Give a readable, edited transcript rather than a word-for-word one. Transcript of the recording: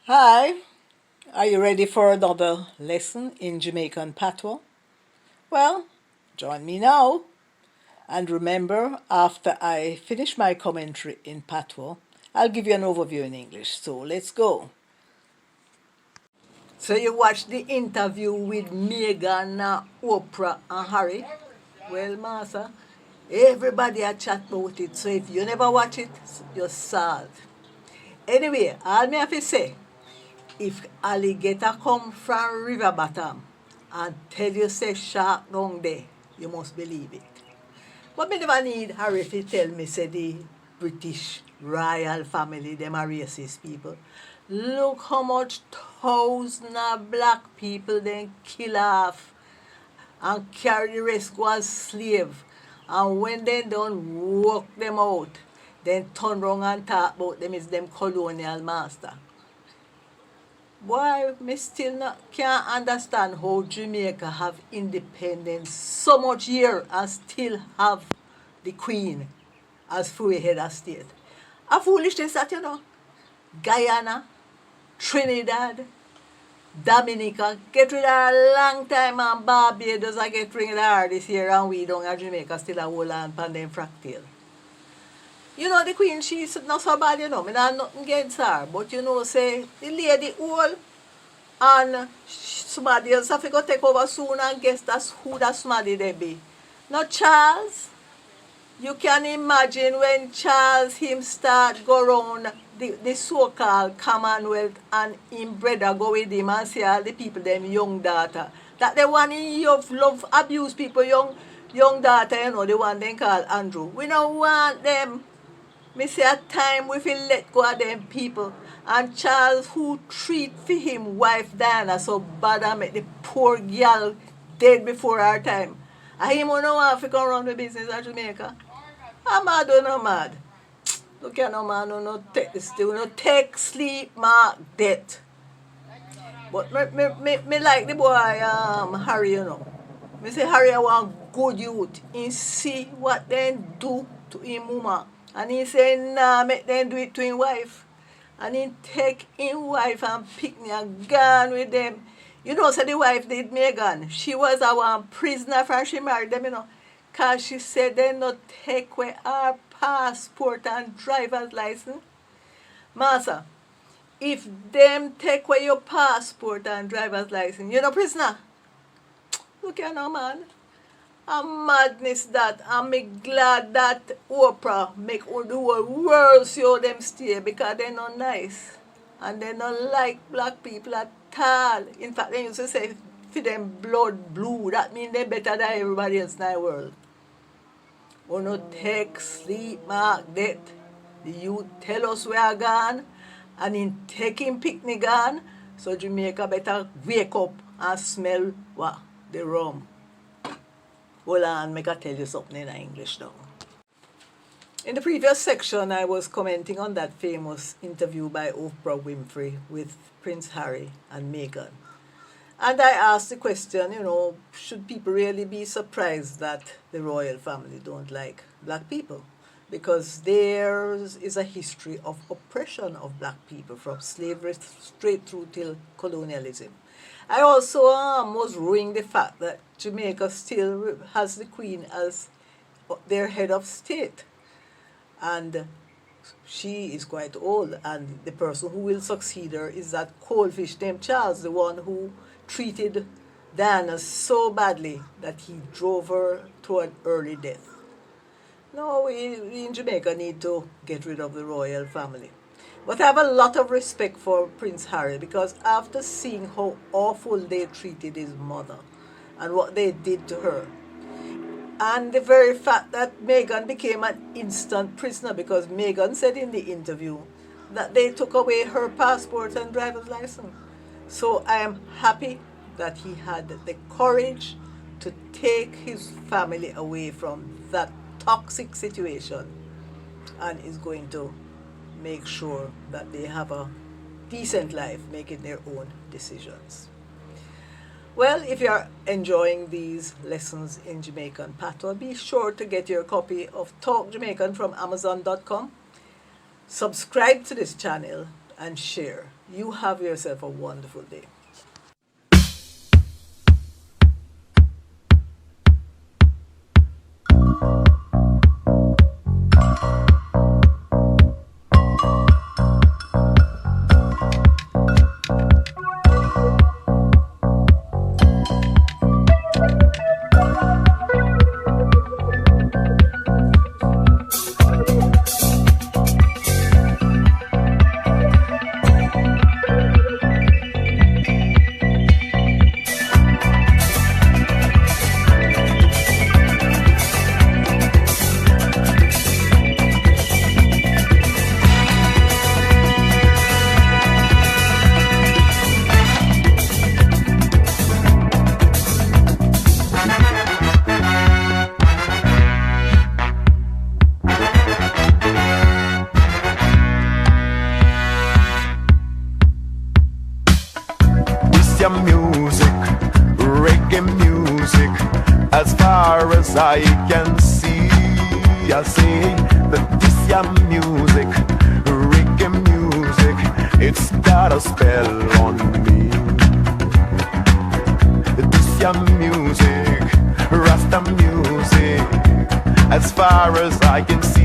Hi, are you ready for another lesson in Jamaican Patois? Well, join me now. And remember, after I finish my commentary in Patois, I'll give you an overview in English. So let's go. So you watched the interview with Megan, Oprah, and Harry? Well, Master, everybody had chat about it. So if you never watch it, you're sad. Anyway, all me have to say, if alligator come from river bottom and tell you say shark down there, you must believe it. But me never need Harry to tell me say the British royal family, them are racist people. Look how much thousands of black people they kill off and carry the rest go as slave. And when they don't work them out, then turn round and talk about them is them colonial master. Boy, me still not can't understand how Jamaica have independence so much year and still have the Queen as free head of state. A foolishness that Guyana, Trinidad, Dominica get rid of her a long time and Barbados I get rid of her this year and we down in Jamaica still a hold on pan them fractal. The Queen, she's not so bad, me not nothing against her. But say the lady old and somebody else have to go take over soon and guess that's who that somebody they be. Not Charles. You can imagine when Charles him start go round the so-called Commonwealth and him brother go with him and see all the people them young daughter. That the one he love abuse people young daughter, the one they call Andrew. We don't want them. Me say at time we feel let go of them people. And Charles who treat for him wife Diana so bad and make the poor girl dead before her time. And him no want to come run the business in Jamaica. I'm mad or no mad. Look at no man who no take this thing, no take sleep mark death. But me like the boy Harry, Me say Harry I want good youth. He see what they do to him mama. And he say, nah, make them do it to his wife. And he take his wife and pick me and gone with them. So the wife did Megan. She was our prisoner from she married them, Because she said they not take away her passport and driver's license. Master, if them take away your passport and driver's license, you're no prisoner. Look here now, man. A madness that. I'm glad that Oprah make all the whole world see how them stay because they're not nice. And they don't like black people at all. In fact, they used to say for them blood blue. That means they're better than everybody else in the world. We no take sleep mark death. The youth tell us we are gone and in taking picnic gone. So Jamaica better wake up and smell what? The rum. Hold on, make I tell you something in English now. In the previous section, I was commenting on that famous interview by Oprah Winfrey with Prince Harry and Meghan. And I asked the question, should people really be surprised that the royal family don't like black people? Because there is a history of oppression of black people from slavery straight through till colonialism. I also was ruining the fact that Jamaica still has the Queen as their head of state. And she is quite old, and the person who will succeed her is that coldfish named Charles, the one who treated Diana so badly that he drove her to an early death. No, we in Jamaica need to get rid of the royal family. But I have a lot of respect for Prince Harry because after seeing how awful they treated his mother and what they did to her, and the very fact that Meghan became an instant prisoner because Meghan said in the interview that they took away her passport and driver's license. So I am happy that he had the courage to take his family away from that toxic situation and is going to make sure that they have a decent life making their own decisions. Well, if you're enjoying these lessons in Jamaican Patois, be sure to get your copy of Talk Jamaican from Amazon.com. Subscribe to this channel and share. You have yourself a wonderful day. Music, reggae music, as far as I can see. I say that this your music, reggae music, it's got a spell on me. This your music, Rasta music, as far as I can see.